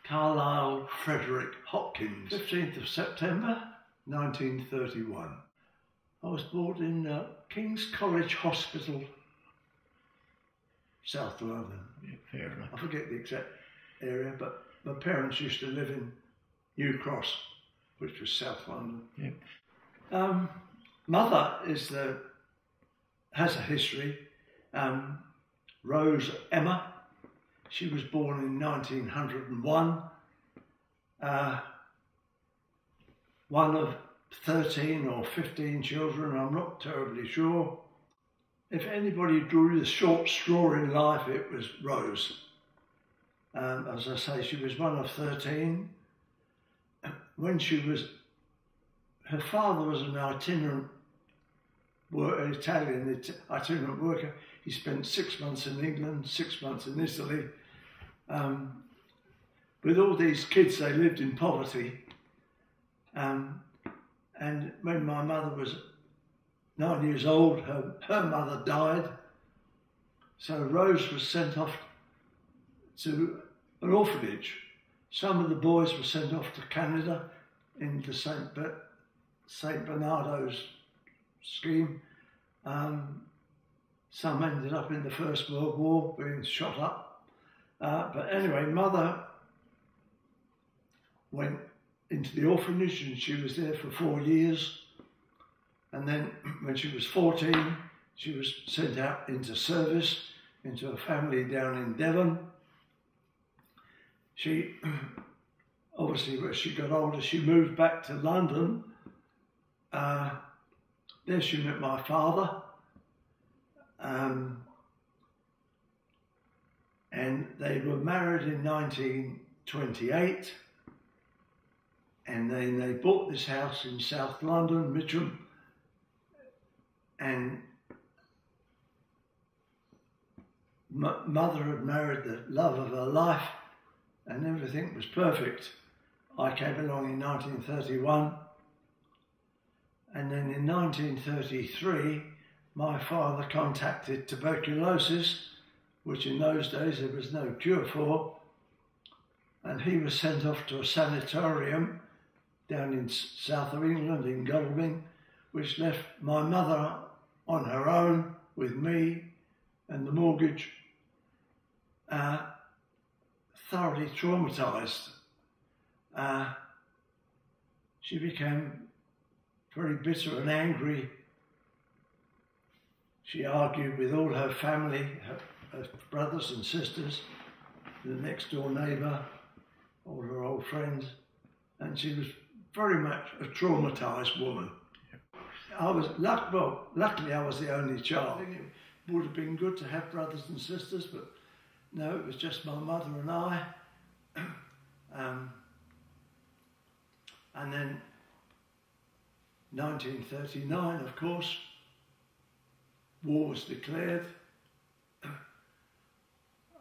Carlisle Frederick Hopkins, 15th of September 1931. I was born in King's College Hospital, South London. Yeah, fair enough. I forget the exact area, but my parents used to live in New Cross, which was South London. Yeah. Mother has a history. Rose Emma. She was born in 1901. One of 13 or 15 children, I'm not terribly sure. If anybody drew the short straw in life, it was Rose. As I say, she was one of 13. When her father was an itinerant Italian itinerant worker. He spent 6 months in England, 6 months in Italy. With all these kids, they lived in poverty. And when my mother was 9 years old, her mother died. So Rose was sent off to an orphanage. Some of the boys were sent off to Canada in the St. Bernardo's scheme. Some ended up in the First World War being shot up. But anyway, Mother went into the orphanage and she was there for 4 years. And then when she was 14, she was sent out into service, into a family down in Devon. She, obviously, as she got older, she moved back to London. There she met my father. And they were married in 1928. And then they bought this house in South London, Mitcham. And Mother had married the love of her life, and everything was perfect. I came along in 1931, and then in 1933, my father contracted tuberculosis, which in those days there was no cure for, and he was sent off to a sanatorium down in south of England, in Godalming, which left my mother on her own with me and the mortgage, thoroughly traumatised. She became very bitter and angry. She argued with all her family, her brothers and sisters, the next door neighbour, all her old friends, and she was very much a traumatised woman. I was luckily I was the only child. I think it would have been good to have brothers and sisters, but no, it was just my mother and I. And then 1939, of course, war was declared.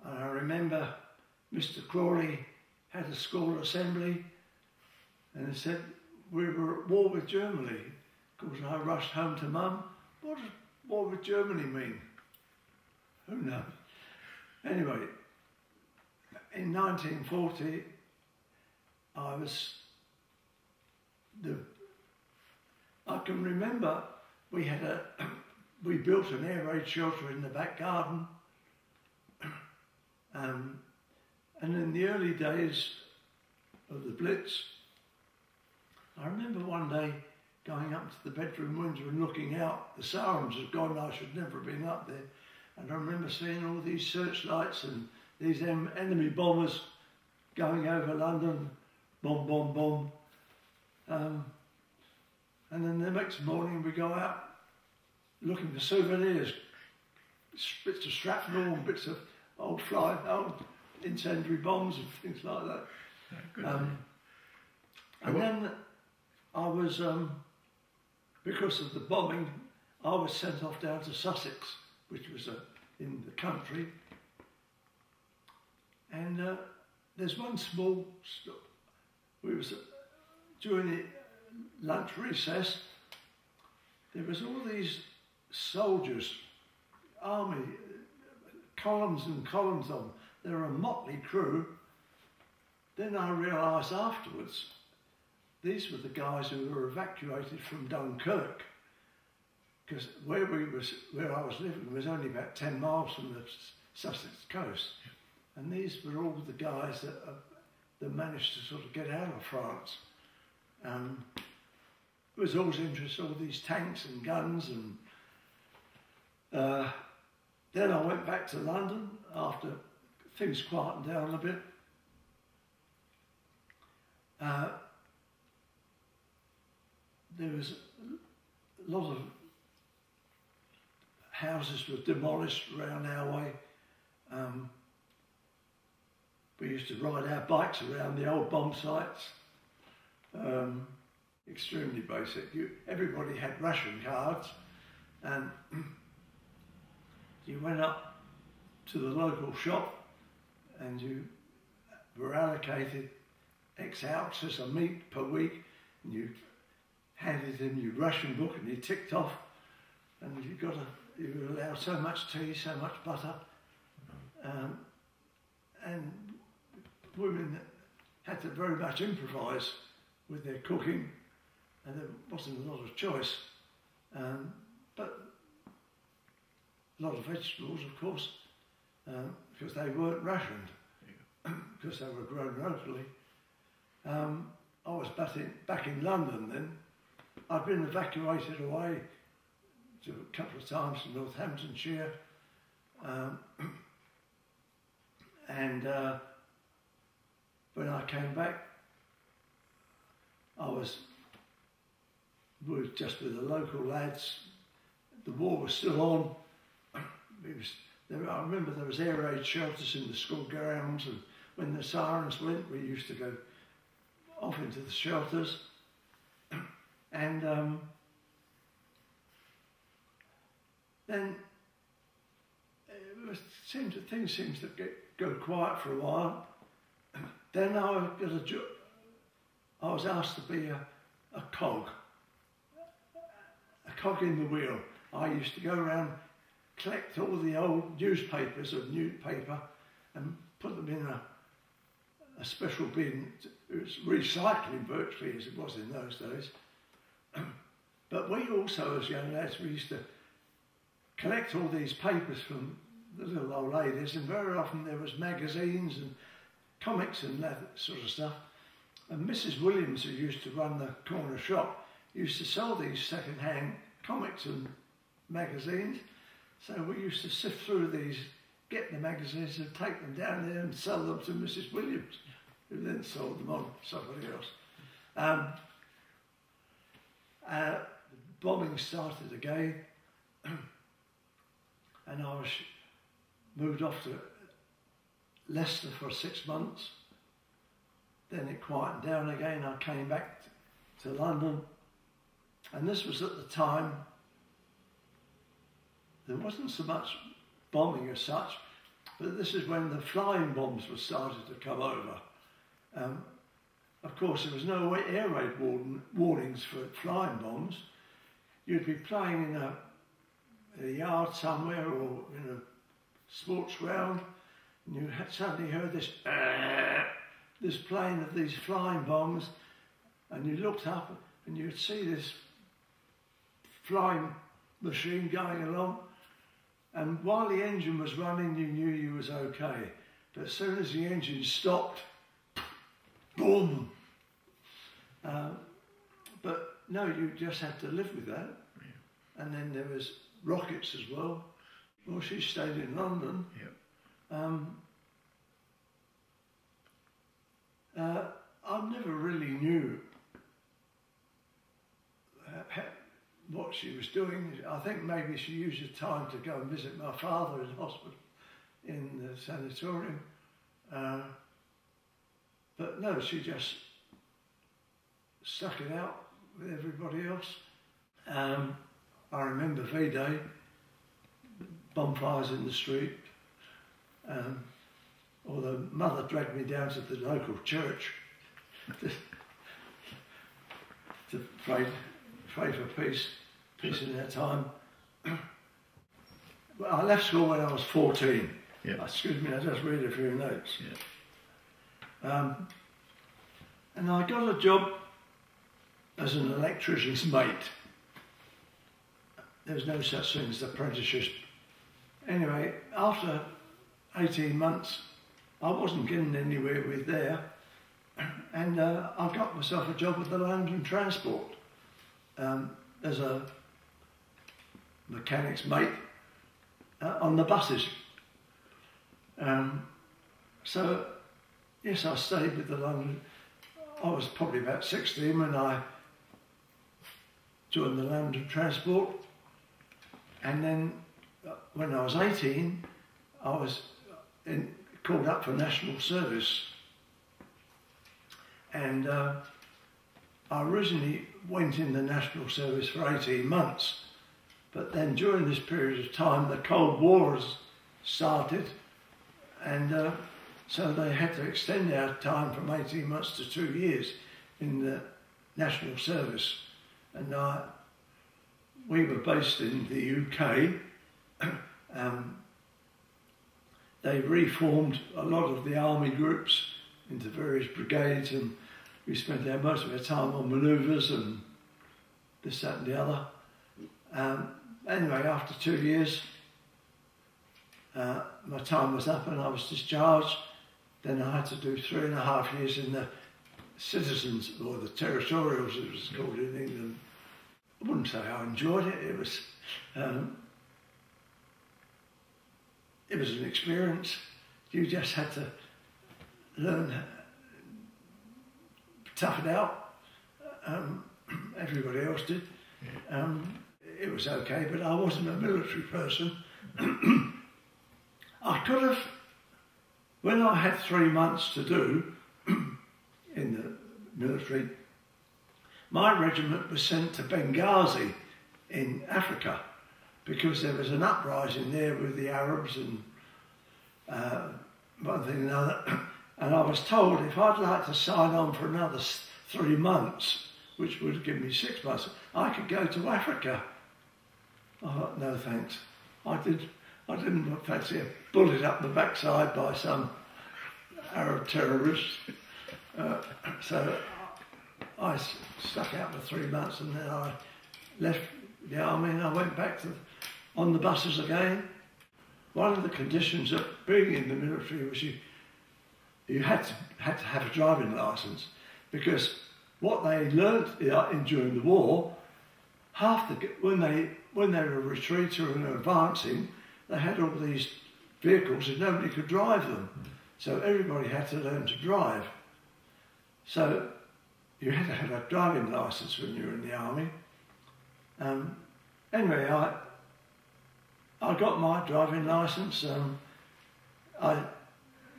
And I remember Mr. Crawley had a school assembly and he said, we were at war with Germany. Of course, I rushed home to Mum. What does war with Germany mean? Who knows? Anyway, in 1940, I can remember we built an air raid shelter in the back garden. And in the early days of the Blitz, I remember one day going up to the bedroom window and looking out. The sirens had gone, I should never have been up there. And I remember seeing all these searchlights and these enemy bombers going over London, bomb, bomb, bomb. And then the next morning we go out looking for souvenirs, bits of shrapnel, bits of old incendiary bombs and things like that. And then I was, because of the bombing, I was sent off down to Sussex, which was in the country. And there's one small stop. During the lunch recess, there was all these soldiers, army, columns and columns of them. They were a motley crew. then I realised afterwards, these were the guys who were evacuated from Dunkirk, because where I was living was only about 10 miles from the Sussex coast, and these were all the guys that managed to sort of get out of France. It was always interested in all these tanks and guns, and then I went back to London after things quietened down a bit. There was a lot of houses were demolished around our way. We used to ride our bikes around the old bomb sites. Extremely basic. Everybody had ration cards, and you went up to the local shop and you were allocated X ounces of meat per week, and you handed in your ration book and you ticked off, and you were allowed so much tea, so much butter, and women had to very much improvise with their cooking, and there wasn't a lot of choice, but a lot of vegetables, of course, because they weren't rationed, because they were grown locally. I was back in London then. I'd been evacuated away to a couple of times to Northamptonshire, and when I came back, I was just with the local lads. The war was still on. I remember there was air raid shelters in the school grounds, and when the sirens went, we used to go off into the shelters. And then things seemed to go quiet for a while. Then I was asked to be a cog in the wheel. I used to go around, collect all the old newspapers of newspaper and put them in a special bin. It was recycling virtually as it was in those days. But we also, as young lads, we used to collect all these papers from the little old ladies, and very often there was magazines and comics and that sort of stuff. And Mrs. Williams, who used to run the corner shop, used to sell these second-hand comics and magazines. So we used to sift through these, get the magazines and take them down there and sell them to Mrs. Williams, who then sold them on to somebody else. The bombing started again, and I was moved off to Leicester for 6 months. Then it quieted down again. I came back to London, and this was at the time there wasn't so much bombing as such, but this is when the flying bombs were started to come over. Of course, there was no air raid warnings for flying bombs. You'd be playing in a yard somewhere or in a sports ground, and you suddenly heard this plane of these flying bombs, and you looked up and you'd see this flying machine going along, and while the engine was running you knew you was okay, but as soon as the engine stopped, boom! But no, you just had to live with that. Yeah. And then there was rockets as well. Well, she stayed in London. Yeah. I never really knew what she was doing. I think maybe she used the time to go and visit my father in hospital, in the sanatorium. But no, she just stuck it out with everybody else. I remember V-Day, bonfires in the street. Although Mother dragged me down to the local church to pray for peace in that time. Well, I left school when I was 14. Yeah. Excuse me, I just read a few notes. Yeah. And I got a job as an electrician's mate. There's no such thing as apprenticeship. Anyway, after 18 months, I wasn't getting anywhere with there, and I got myself a job with the London Transport as a mechanic's mate on the buses. So, yes, I stayed with the London. I was probably about 16 when I joined the London Transport, and then when I was 18, I was called up for national service, and I originally went in the national service for 18 months, but then during this period of time the Cold War has started, and so they had to extend our time from 18 months to 2 years in the national service, and we were based in the UK. They reformed a lot of the army groups into various brigades, and we spent most of our time on manoeuvres and this, that and the other. Anyway, after 2 years, my time was up and I was discharged. Then I had to do 3.5 years in the citizens, or the territorials as it was called in England. I wouldn't say I enjoyed it. It was an experience. You just had to learn, tough it out. Everybody else did. It was okay, but I wasn't a military person. I could have, when I had 3 months to do in the military, my regiment was sent to Benghazi in Africa because there was an uprising there with the Arabs and one thing and another. And I was told if I'd like to sign on for another 3 months, which would give me 6 months, I could go to Africa. I thought, no thanks. I didn't fancy a bullet up the backside by some Arab terrorist. So I stuck out for 3 months, and then I left the army and I went back on the buses again. One of the conditions of being in the military was you had to have a driving licence, because what they learnt during the war, when they were retreating and advancing, they had all these vehicles and nobody could drive them. So everybody had to learn to drive. So you had to have a driving licence when you were in the army. Anyway, I got my driving licence.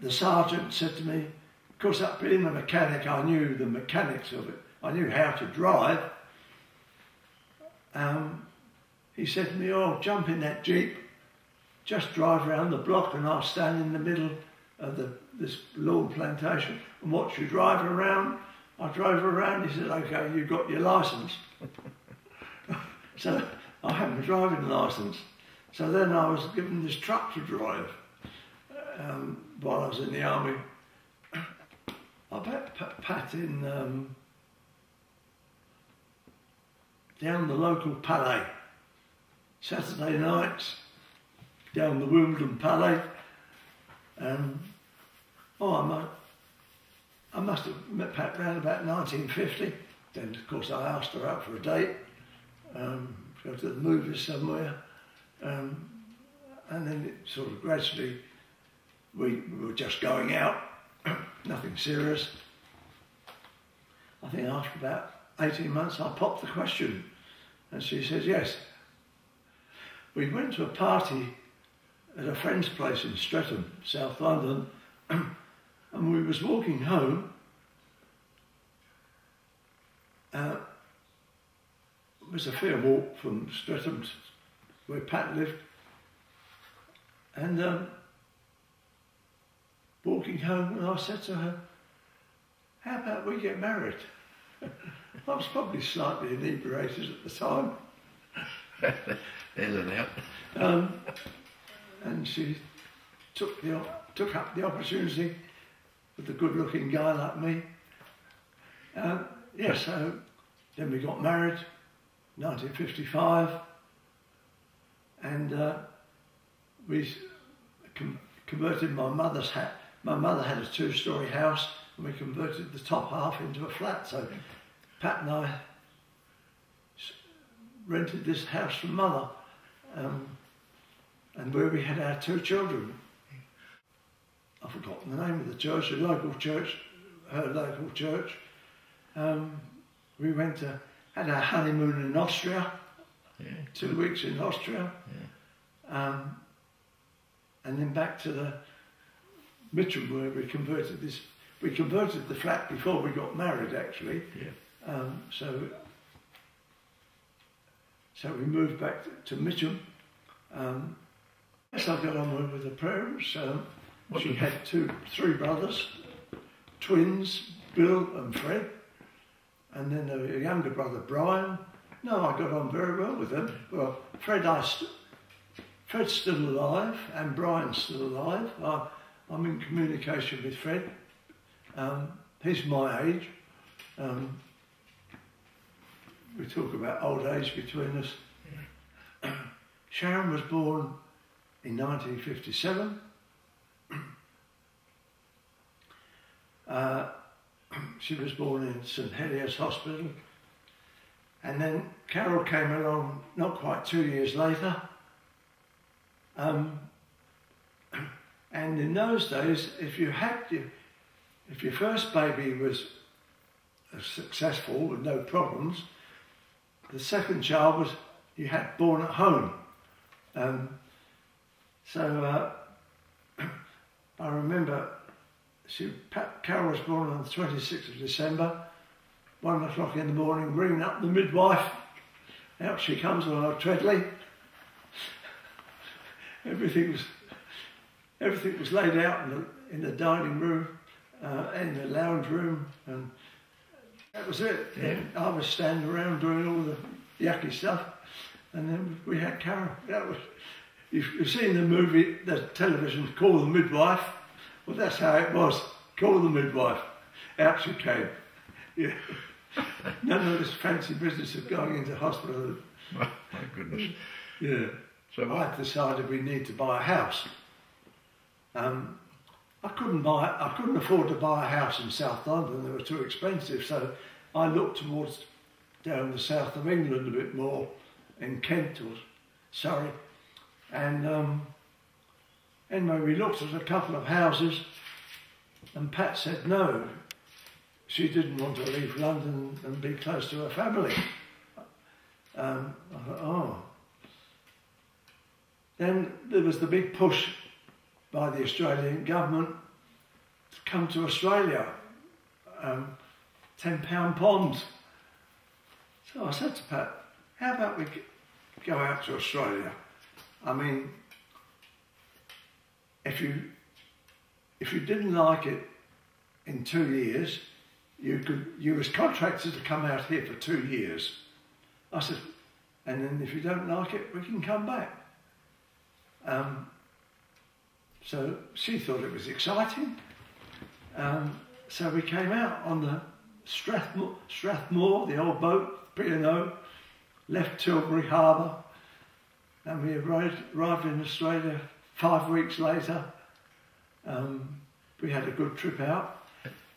The sergeant said to me, of course, being a mechanic, I knew the mechanics of it. I knew how to drive. He said to me, oh, jump in that Jeep, just drive around the block and I'll stand in the middle of this lawn plantation and watch you drive around. I drove around. He said, okay, you've got your licence. So I had my driving licence. So then I was given this truck to drive while I was in the army. I bet Pat in down the local Palais, Saturday nights, down the Wimbledon Palais. I must have met Pat around about 1950. Then, of course, I asked her out for a date, go to the movies somewhere. And then it sort of gradually, we were just going out, nothing serious. I think after about 18 months I popped the question and she says yes. We went to a party at a friend's place in Streatham, South London, and we was walking home. It was a fair walk from Streatham to where Pat lived, and walking home, and I said to her, how about we get married? I was probably slightly inebriated at the time. There's an out. And she took up the opportunity with a good-looking guy like me. Yeah, so then we got married, 1955, and we converted my mother's house. My mother had a two-storey house, and we converted the top half into a flat. So Pat and I rented this house from Mother, and where we had our two children. I've forgotten the name of the church, the local church, her local church. We went to, had our honeymoon in Austria, 2 weeks in Austria, and then back to the Mitcham where we converted this. We converted the flat before we got married, actually. So we moved back to Mitcham. Yes, I got on well with the parents. She had three brothers, twins, Bill and Fred, and then a younger brother, Brian. No, I got on very well with them. Well, Fred's still alive, and Brian's still alive. I'm in communication with Fred. He's my age. We talk about old age between us. Sharon was born in 1957. She was born in St Heliers Hospital, and then Carol came along not quite 2 years later. And in those days, if your first baby was successful with no problems, the second child was you had born at home. I remember Carol was born on the 26th of December, 1 o'clock in the morning, ringing up the midwife. Out she comes on a treadly. Everything was laid out in the dining room, in the lounge room, and that was it. Yeah. I was standing around doing all the yucky stuff, and then we had Carol. That was, you've seen the movie, the television, Call the Midwife. Well, that's how it was. Call the midwife. Out she came. Yeah. None of this fancy business of going into hospital. My goodness. Yeah. So I decided we need to buy a house. I couldn't afford to buy a house in South London. They were too expensive. So I looked towards down the south of England a bit more, in Kent or Surrey. And anyway, we looked at a couple of houses, and Pat said no. She didn't want to leave London and be close to her family. I thought, oh. Then there was the big push by the Australian government to come to Australia, £10 bonds. So I said to Pat, how about we go out to Australia? I mean, if you didn't like it in 2 years, you was contracted to come out here for 2 years. I said, and then if you don't like it, we can come back. So she thought it was exciting. So we came out on the Strathmore, the old boat, P&O, left Tilbury Harbour, and we arrived in Australia 5 weeks later. We had a good trip out.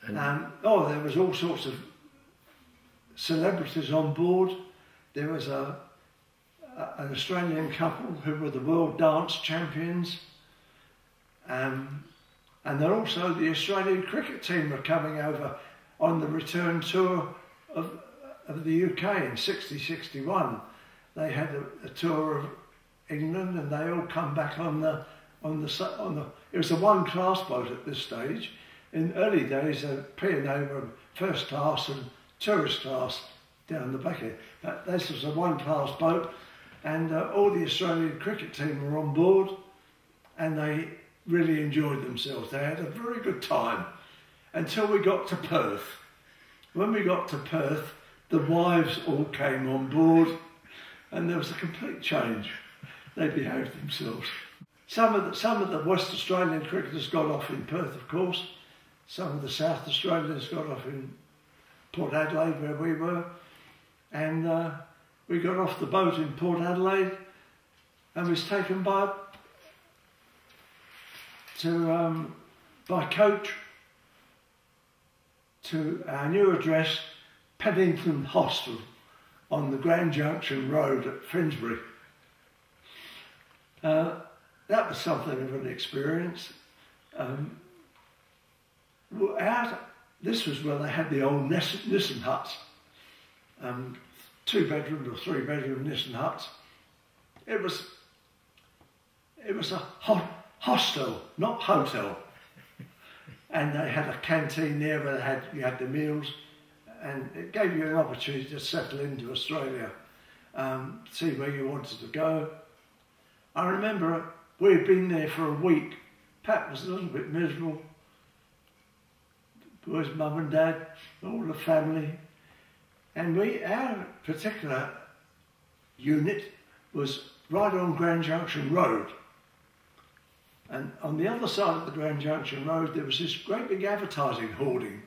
There was all sorts of celebrities on board. There was an Australian couple who were the world dance champions. And then also the Australian cricket team were coming over on the return tour of the UK in 60-61. They had a tour of England, and they all come back on the. It was a one-class boat at this stage. In early days, P&O were first class and tourist class down the back here. This was a one-class boat, and all the Australian cricket team were on board, and they really enjoyed themselves. They had a very good time until we got to Perth. When we got to Perth, the wives all came on board, and there was a complete change. They behaved themselves. Some of the West Australian cricketers got off in Perth, of course. Some of the South Australians got off in Port Adelaide where we were, and we got off the boat in Port Adelaide and was taken by coach to our new address, Paddington Hostel, on the Grand Junction Road at Finsbury. That was something of an experience. This was where they had the old Nissen huts, 2-bedroom or 3-bedroom Nissen huts. It was a hostel, not hotel. And they had a canteen there where you had the meals, and it gave you an opportunity to settle into Australia, see where you wanted to go. I remember we had been there for a week. Pat was a little bit miserable. Boys, mum and dad, all the family. And our particular unit was right on Grand Junction Road. And on the other side of the Grand Junction Road, there was this great big advertising hoarding.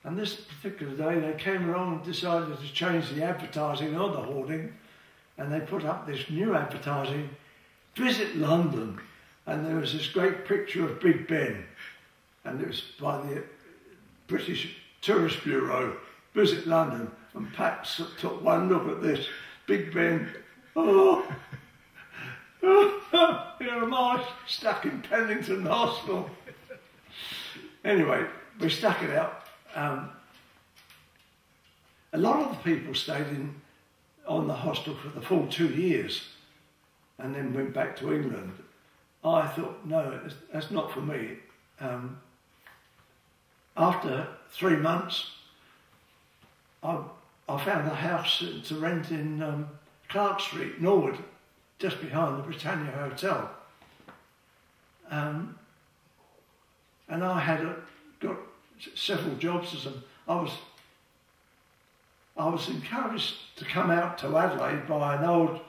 And this particular day, they came along and decided to change the advertising on the hoarding, and they put up this new advertising, "Visit London." And there was this great picture of Big Ben, and it was by the British Tourist Bureau, "Visit London." And Pat took one look at this, Big Ben. Oh, here am I, stuck in Paddington Hospital. Anyway, we stuck it out. A lot of the people stayed on the hostel for the full 2 years and then went back to England. I thought, no, that's not for me. After 3 months, I found a house to rent in Clark Street, Norwood, just behind the Britannia Hotel. And I had got several jobs I was encouraged to come out to Adelaide by an old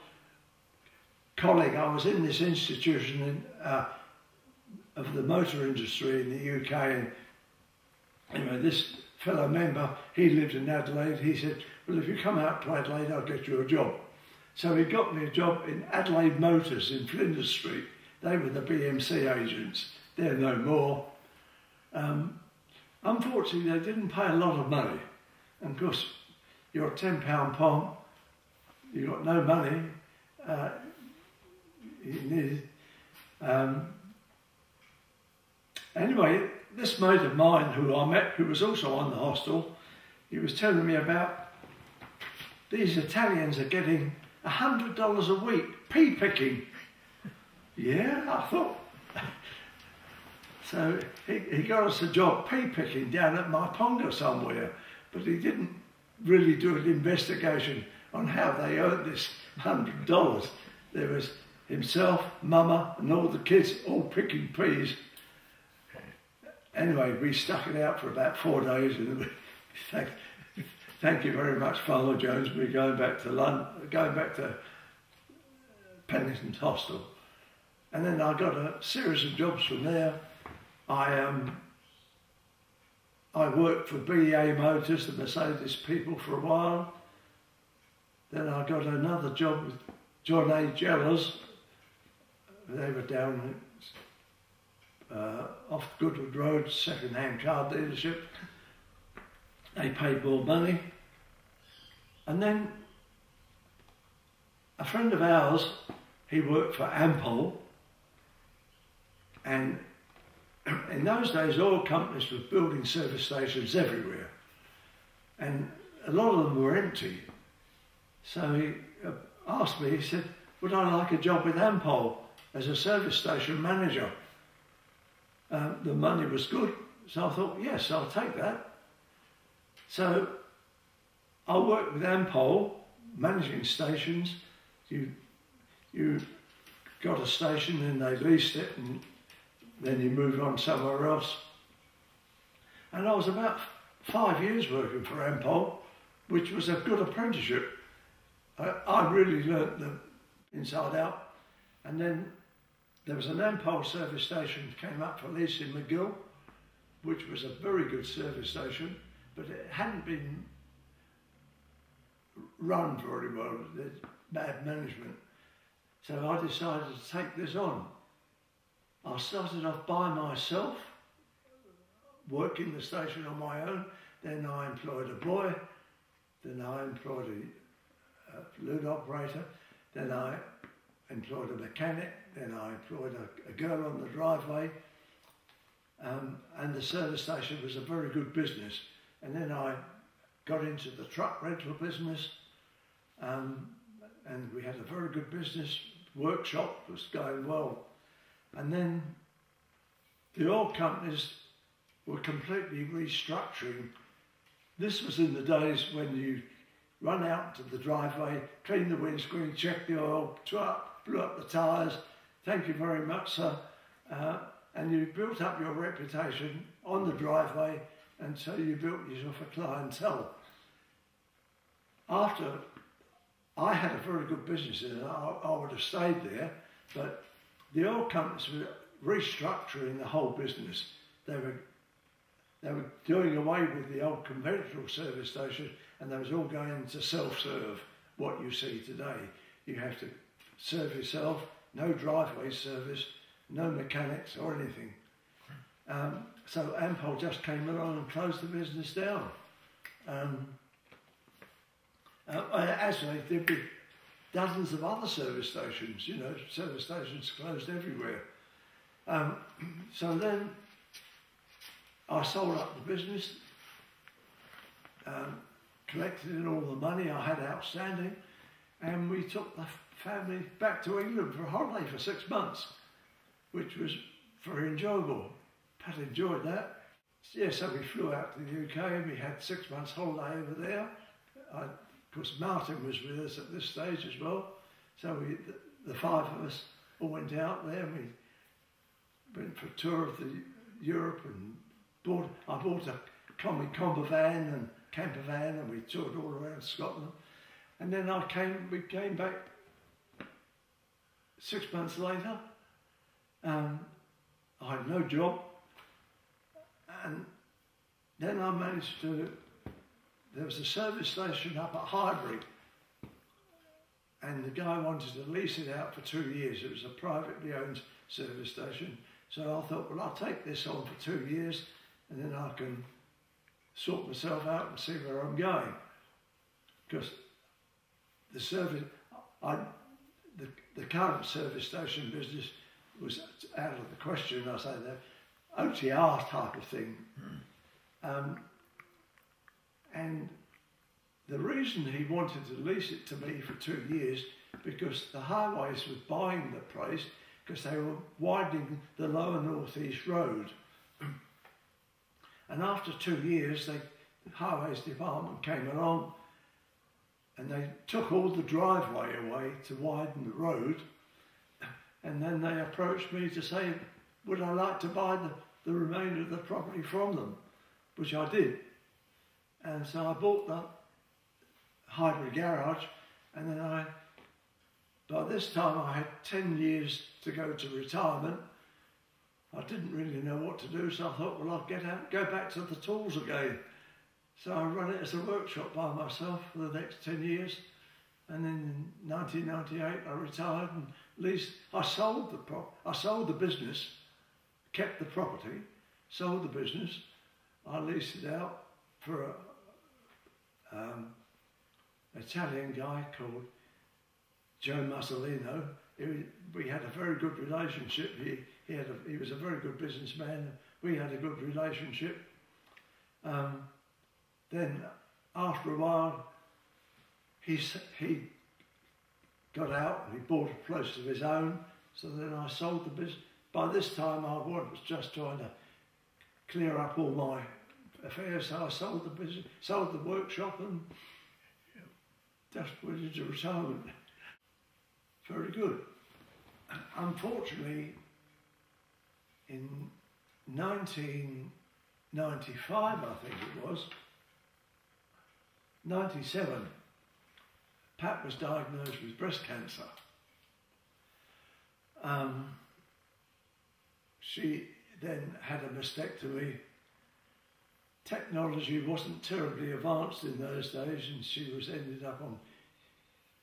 colleague. I was in this institution of the motor industry in the UK, and anyway, this fellow member, he lived in Adelaide. He said, "Well, if you come out to Adelaide, I'll get you a job." So he got me a job in Adelaide Motors in Flinders Street. They were the BMC agents. They're no more. Unfortunately, they didn't pay a lot of money. And of course, you're a £10 pom, you've got no money. Anyway, this mate of mine who I met, who was also on the hostel, he was telling me about these Italians are getting $100 a week, pea picking. Yeah, I thought. So he got us a job pea picking down at Maiponga somewhere, but he didn't really do an investigation on how they earned this $100. There was himself, Mama, and all the kids all picking peas. Anyway, we stuck it out for about 4 days, and thank you very much, Father Jones. We're going back to London, going back to Paddington Hostel, and then I got a series of jobs from there. I worked for BEA Motors, the Mercedes people, for a while. Then I got another job with John A. Jellers. They were down off Goodwood Road, second-hand car dealership. They paid more money. And then a friend of ours, he worked for Ampol, and in those days oil companies were building service stations everywhere, and a lot of them were empty. So he asked me, he said, would I like a job with Ampol as a service station manager? The money was good, so I thought, yes, I'll take that. So I worked with Ampol, managing stations. You got a station and they leased it, and then you moved on somewhere else. And I was about 5 years working for Ampol, which was a good apprenticeship. I really learnt the inside out. And then there was an Ampol service station that came up for lease in McGill, which was a very good service station. but it hadn't been run very well. There's bad management. So I decided to take this on. I started off by myself, working the station on my own. Then I employed a boy. Then I employed a loo operator. Then I employed a mechanic. Then I employed a girl on the driveway. And the service station was a very good business. And then I got into the truck rental business. And we had a very good business. Workshop was going well. And then the oil companies were completely restructuring. This was in the days when you run out to the driveway, clean the windscreen, check the oil, blew up the tyres, thank you very much, sir. And you built up your reputation on the driveway, and so you built yourself a clientele. After I had a very good business and I would have stayed there, but the oil companies were restructuring the whole business. They were doing away with the old conventional service station, and they was all going to self-serve, what you see today. You have to serve yourself, no driveway service, no mechanics or anything. So Ampol just came along and closed the business down. Actually, there'd be dozens of other service stations, service stations closed everywhere. So then I sold up the business, collected in all the money I had outstanding, and we took the family back to England for a holiday for 6 months, which was very enjoyable. Pat enjoyed that. Yeah, so we flew out to the UK and we had 6 months holiday over there. Of course, Martin was with us at this stage as well. So the five of us all went out there and we went for a tour of Europe and I bought a combi van and camper van and we toured all around Scotland. And then we came back 6 months later. I had no job. And then I managed there was a service station up at Highbury, and the guy wanted to lease it out for 2 years. It was a privately owned service station. So I thought, well, I'll take this on for 2 years, and then I can sort myself out and see where I'm going. Because the current service station business was out of the question, I say that, OTR type of thing. And the reason he wanted to lease it to me for 2 years, because the highways were buying the place because they were widening the lower North East Road. And after 2 years, the highways department came along and they took all the driveway away to widen the road. And then they approached me to say, would I like to buy the remainder of the property from them, which I did. And so I bought the Highbury garage, and then by this time I had 10 years to go to retirement. I didn't really know what to do, so I thought, well, I'll get out, go back to the tools again. So I run it as a workshop by myself for the next 10 years. And then in 1998 I retired and leased. I sold the business, kept the property, sold the business. I leased it out for an Italian guy called Joe Mussolino. We had a very good relationship. He was a very good businessman. We had a good relationship. Then after a while, he got out and he bought a place of his own. So then I sold the business. By this time, I was just trying to clear up all my affairs. So I sold the business, sold the workshop, and just went into retirement. Very good. Unfortunately, in 1995, I think it was, 97, Pat was diagnosed with breast cancer. She then had a mastectomy, technology wasn't terribly advanced in those days, and she was ended up on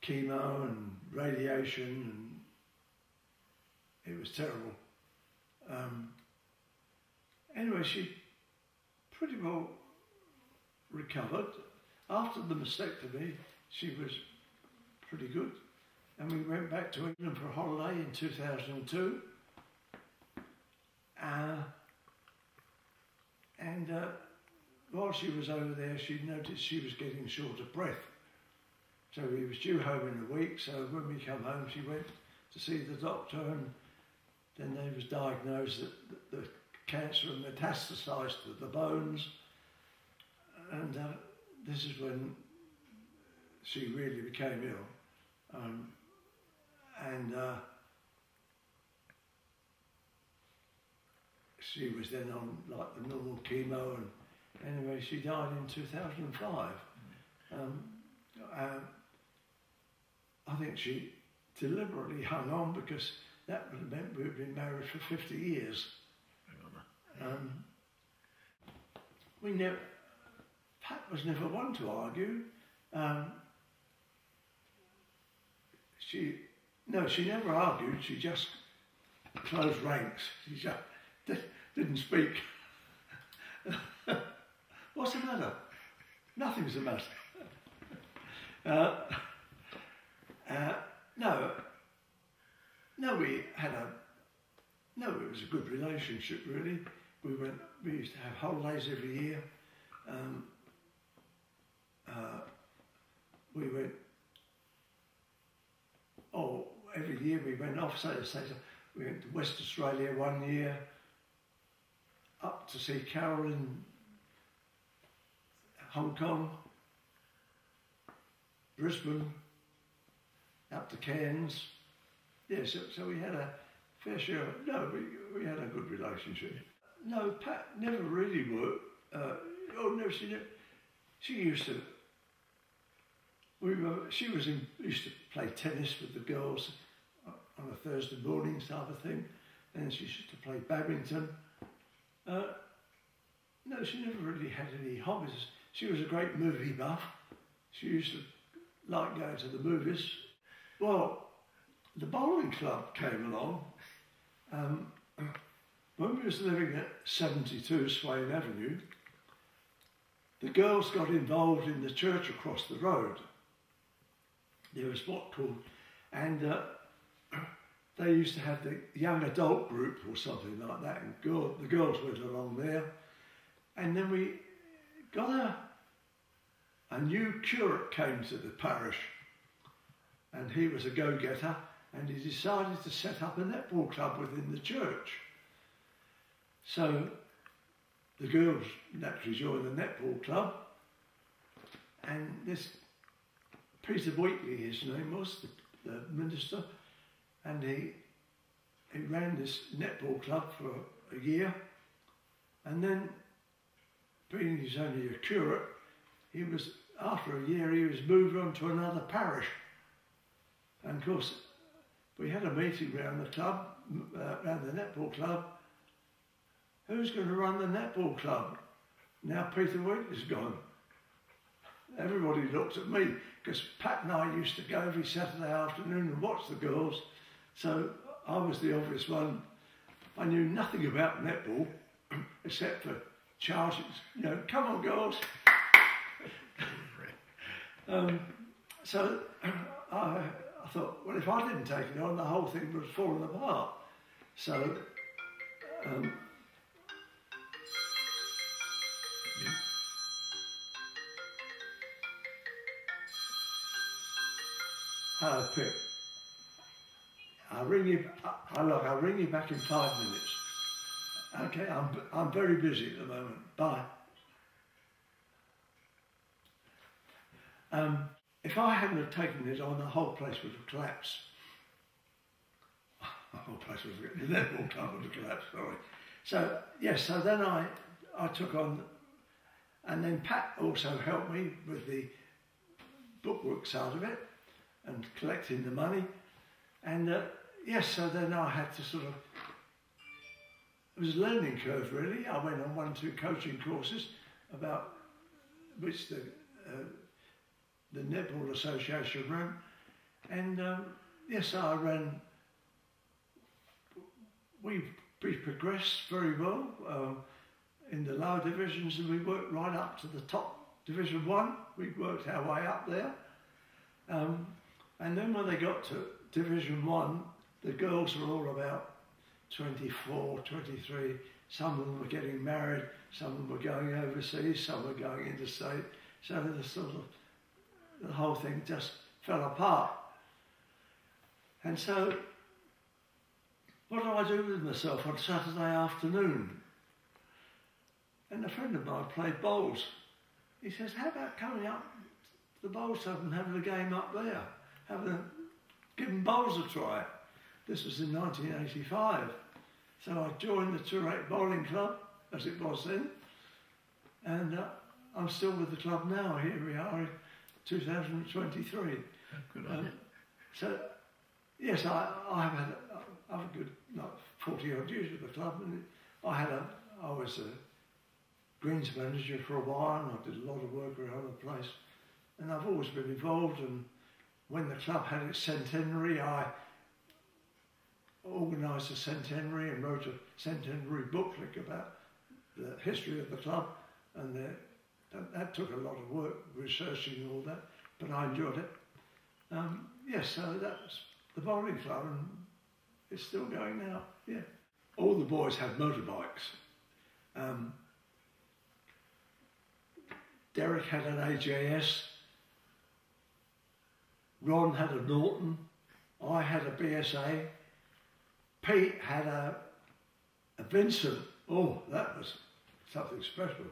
chemo and radiation, and it was terrible. Anyway, she pretty well recovered. After the mastectomy, she was pretty good, and we went back to England for a holiday in 2002. While she was over there, she noticed she was getting short of breath. So we was due home in a week, so when we come home, she went to see the doctor, and then they was diagnosed that the cancer had metastasised to the bones, and this is when she really became ill. She was then on like the normal chemo, and anyway, she died in 2005. I think she deliberately hung on because that would have meant we'd been married for 50 years. Pat was never one to argue. She never argued. She just closed ranks. She just didn't speak. What's the matter? Nothing's the matter. It was a good relationship, really. We used to have holidays every year. Every year we went off, so to say. We went to West Australia one year, up to see Carol in Hong Kong, Brisbane, up to Cairns. Yes, so we had a fair share. We had a good relationship. No, Pat never really worked. She used to. Used to play tennis with the girls on a Thursday morning type of thing, and she used to play badminton. She never really had any hobbies. She was a great movie buff. She used to like going to the movies. Well, the bowling club came along. When we was living at 72 Swain Avenue, the girls got involved in the church across the road. There was and they used to have the young adult group or something like that, and the girls went along there. And then we got a new curate came to the parish, and he was a go-getter, and he decided to set up a netball club within the church. So the girls naturally joined the netball club, and this Peter Wheatley, his name was, the minister, and he ran this netball club for a year, and then, being he's only a curate, after a year he was moved on to another parish. And of course, we had a meeting around the club, around the netball club. Who's going to run the netball club? Now Peter Wheatley's gone. Everybody looked at me, because Pat and I used to go every Saturday afternoon and watch the girls, so I was the obvious one. I knew nothing about netball, except for charges, come on girls. So I thought, well, if I didn't take it on, the whole thing would have fallen apart. So hello, Pip. I'll ring you back in 5 minutes. Okay, I'm very busy at the moment. Bye. If I hadn't have taken it on, the whole place would have collapsed. The whole place would have, the netball club would have collapsed, sorry. So, yes, so then I took on, and then Pat also helped me with the bookwork side of it, and collecting the money. And yes, so then I had to sort of, it was a learning curve really. I went on 1 or 2 coaching courses, about which the Netball Association ran. And yes, I ran. We progressed very well in the lower divisions, and we worked right up to the top Division 1. We worked our way up there. And then when they got to Division 1, the girls were all about 24, 23. Some of them were getting married, some of them were going overseas, some were going interstate. So the whole thing just fell apart. And so, what do I do with myself on Saturday afternoon? And a friend of mine played bowls. He says, how about coming up to the bowls club and having a game up there? Giving bowls a try. This was in 1985. So I joined the Tourette Bowling Club, as it was then. And I'm still with the club now. Here we are in 2023. Good on you. So, yes, I've had a good 40 odd years with the club, and I was a greens manager for a while, and I did a lot of work around the place, and I've always been involved. And when the club had its centenary, I organised a centenary and wrote a centenary booklet about the history of the club, and that took a lot of work, researching all that, but I enjoyed it. Yes, so that's the bowling club, and it's still going now, yeah. All the boys had motorbikes. Derek had an AJS, Ron had a Norton, I had a BSA, Pete had a Vincent. Oh, that was something special.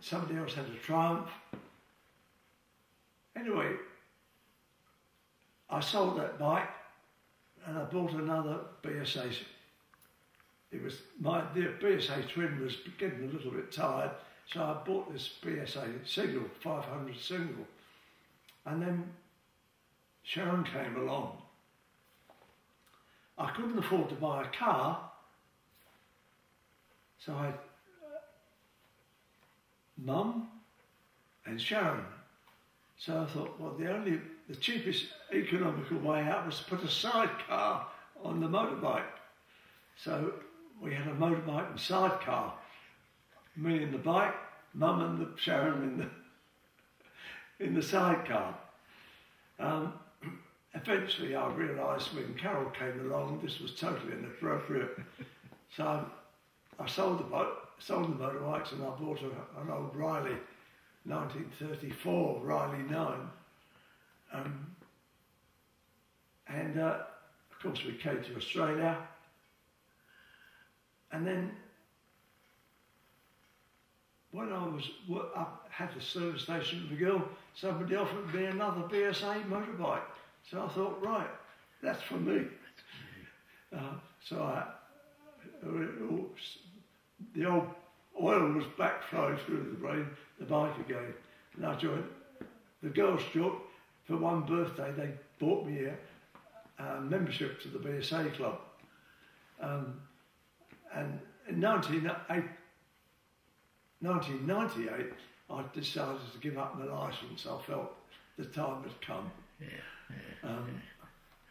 Somebody else had a Triumph. Anyway, I sold that bike and I bought another BSA. The BSA Twin was getting a little bit tired, so I bought this BSA single, 500 single. And then Sharon came along. I couldn't afford to buy a car, so I had Mum and Sharon. So I thought, well, the cheapest economical way out was to put a sidecar on the motorbike. So we had a motorbike and sidecar. Me in the bike, Mum and Sharon in the sidecar. Eventually I realised when Carol came along this was totally inappropriate. So I sold the motorbikes, and I bought an old Riley, 1934 Riley 9. And of course we came to Australia, and then when I was had the service station at the Gill, somebody offered me another BSA motorbike. So I thought, right, that's for me. The old oil was back flowing through the bike again. And I joined the girls' joke. For one birthday, they bought me a membership to the BSA club. And in 1998, I decided to give up my licence. I felt the time had come.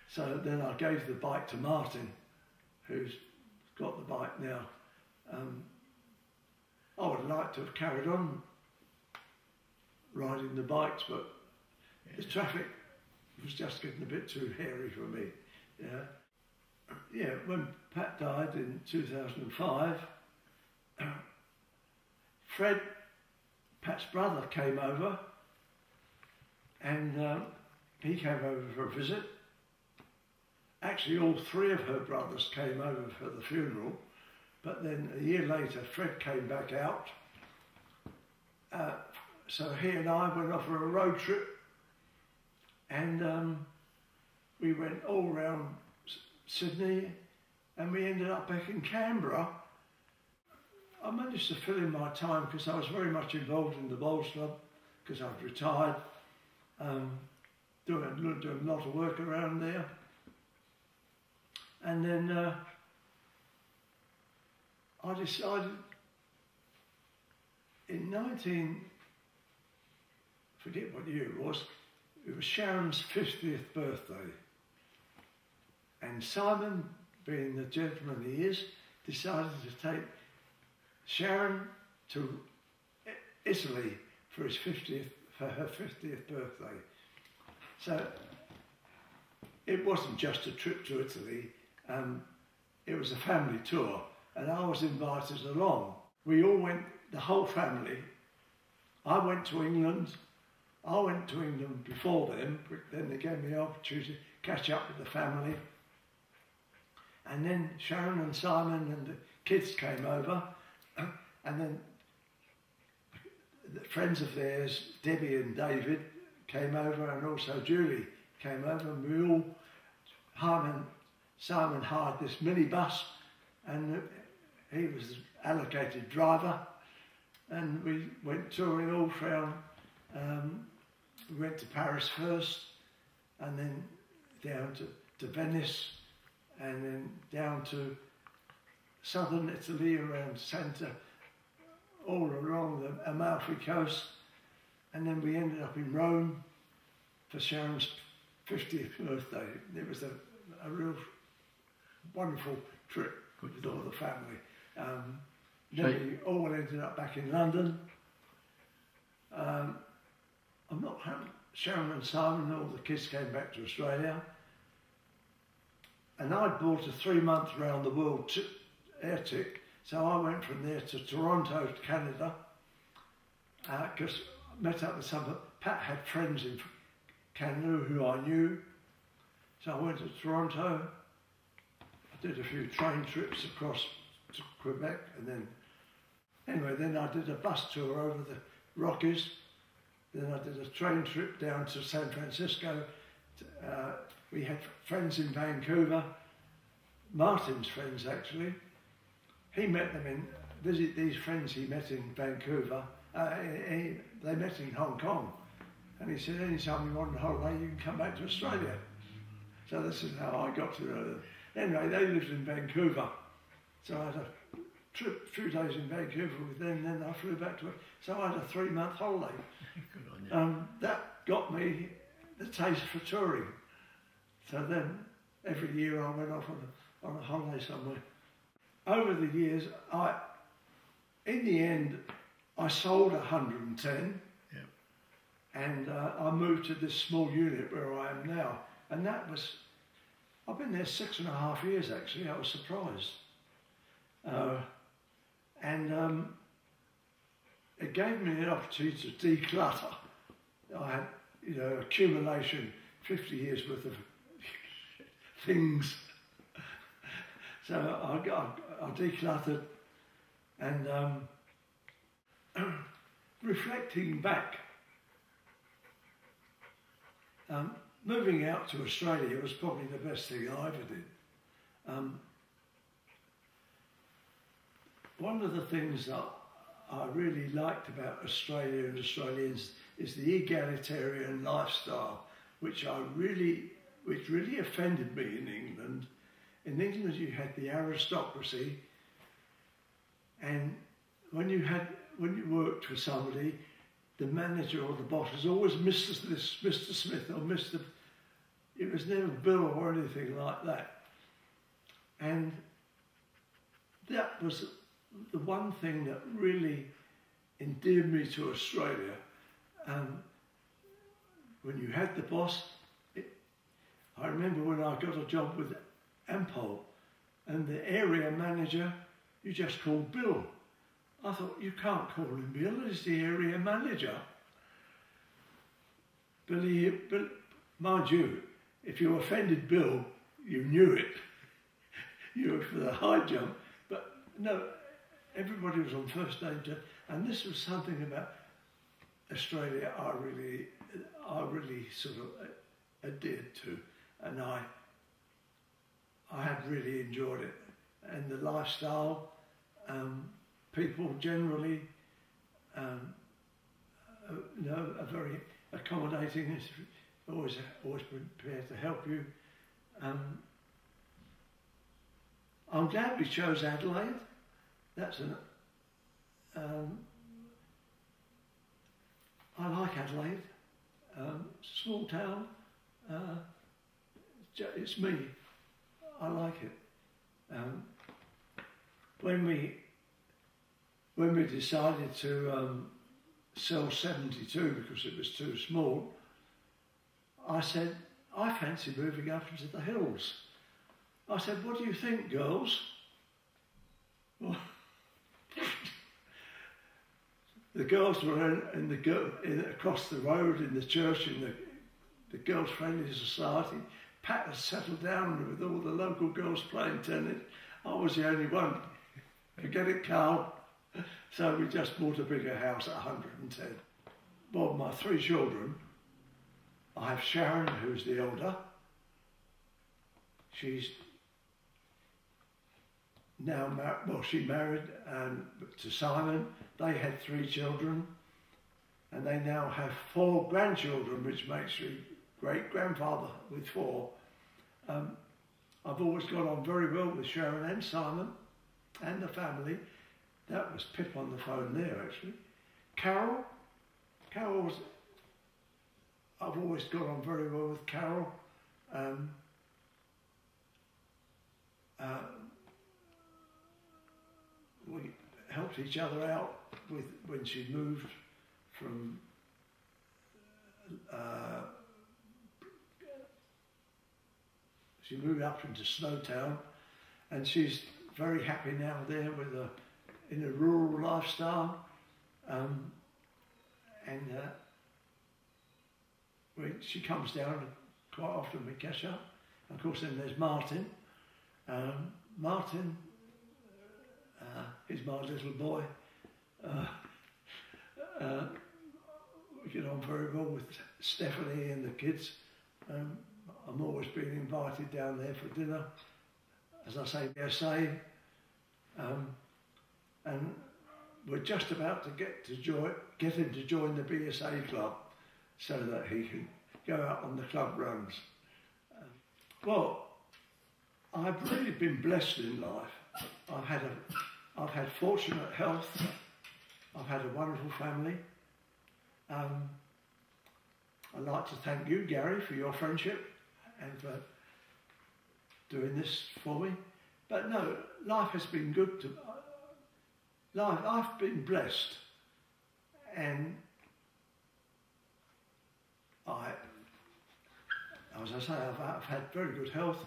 So then I gave the bike to Martin, who's got the bike now. I would like to have carried on riding the bikes, but the traffic was just getting a bit too hairy for me. Yeah, when Pat died in 2005, Fred, Pat's brother, came over, and he came over for a visit. Actually, all three of her brothers came over for the funeral, but then a year later, Fred came back out. So he and I went off for a road trip, and we went all around Sydney, and we ended up back in Canberra. I managed to fill in my time because I was very much involved in the bowls club, because I'd retired, doing a lot of work around there. And then I decided in forget what year it was Sharon's 50th birthday. And Simon, being the gentleman he is, decided to take Sharon to Italy for her 50th birthday. So it wasn't just a trip to Italy, it was a family tour, and I was invited along. We all went, the whole family. I went to England. I went to England before them, but then they gave me the opportunity to catch up with the family. And then Sharon and Simon and the kids came over, and then the friends of theirs, Debbie and David, came over, and also Julie came over, and we all, Simon hired this minibus, and he was the allocated driver, and we went touring all around. We went to Paris first, and then down to Venice, and then down to southern Italy around Santa, all along the Amalfi Coast, and then we ended up in Rome for Sharon's 50th birthday. It was a real wonderful trip with all the family. Then we all ended up back in London. Sharon and Simon and all the kids came back to Australia. And I bought a 3-month round the world air ticket. So I went from there to Toronto, Canada, because I met up with Pat had friends in Canada who I knew. So I went to Toronto. I did a few train trips across to Quebec, and then I did a bus tour over the Rockies. Then I did a train trip down to San Francisco. We had friends in Vancouver, Martin's friends actually. He met them these friends he met in Vancouver, they met in Hong Kong. And he said, anytime you want a holiday, you can come back to Australia. So this is how I got to know them. Anyway, they lived in Vancouver. So I had a few days in Vancouver with them, then I flew back to it. So I had a 3-month holiday. Good on you. That got me the taste for touring. So then every year I went off on a holiday somewhere. Over the years, in the end, I sold 110, yep. And I moved to this small unit where I am now. And I've been there 6.5 years actually. I was surprised. It gave me an opportunity to declutter. I had, accumulation, 50 years worth of things. So I decluttered, and reflecting back, moving out to Australia was probably the best thing I ever did. One of the things that I really liked about Australia and Australians is the egalitarian lifestyle, which really offended me in England. In England, you had the aristocracy, and when you worked for somebody, the manager or the boss was always Mr. Smith or Mr. It was never Bill or anything like that. And that was the one thing that really endeared me to Australia. When you had the boss, I remember when I got a job with Ampol, and the area manager, you just called Bill. I thought, you can't call him Bill, he's the area manager. Billy, mind you, if you offended Bill, you knew it. You were for the high jump. But no, everybody was on first name terms, and this was something about Australia I really sort of adhered to, and I had really enjoyed it, and the lifestyle, people generally, are very accommodating. Always prepared to help you. I'm glad we chose Adelaide. That's I like Adelaide. Small town. It's me. I like it. When we decided to sell 72 because it was too small, I said, I fancy moving up into the hills. I said, what do you think, girls? Well, the girls were across the road in the church, in the Girls' Friendly Society. Pat had settled down with all the local girls playing tennis. I was the only one. Forget it, Carl. So we just bought a bigger house at 110. Well, my 3 children, I have Sharon, who's the elder. She's now married, well, she married to Simon. They had 3 children, and they now have 4 grandchildren, which makes me great-grandfather with 4. I've always got on very well with Sharon and Simon and the family. That was Pip on the phone there, actually. Carol's, I've always got on very well with Carol. We helped each other out when she moved from she moved up into Snowtown, and she's very happy now there in a rural lifestyle. She comes down quite often. We catch up. Of course, then there's Martin. Martin is my little boy. We get on very well with Stephanie and the kids. I'm always being invited down there for dinner. As I say, BSA. And we're just about to get him to join the BSA club so that he can go out on the club runs. Well, I've really been blessed in life. I've had fortunate health. I've had a wonderful family. I'd like to thank you, Gary, for your friendship and for doing this for me. But no, life has been good. I've been blessed, and as I say, I've had very good health.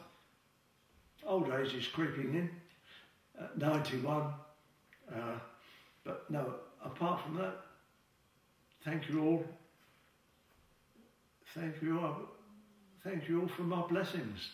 Old age is creeping in at 91, but no, apart from that, thank you all. Thank you all for my blessings.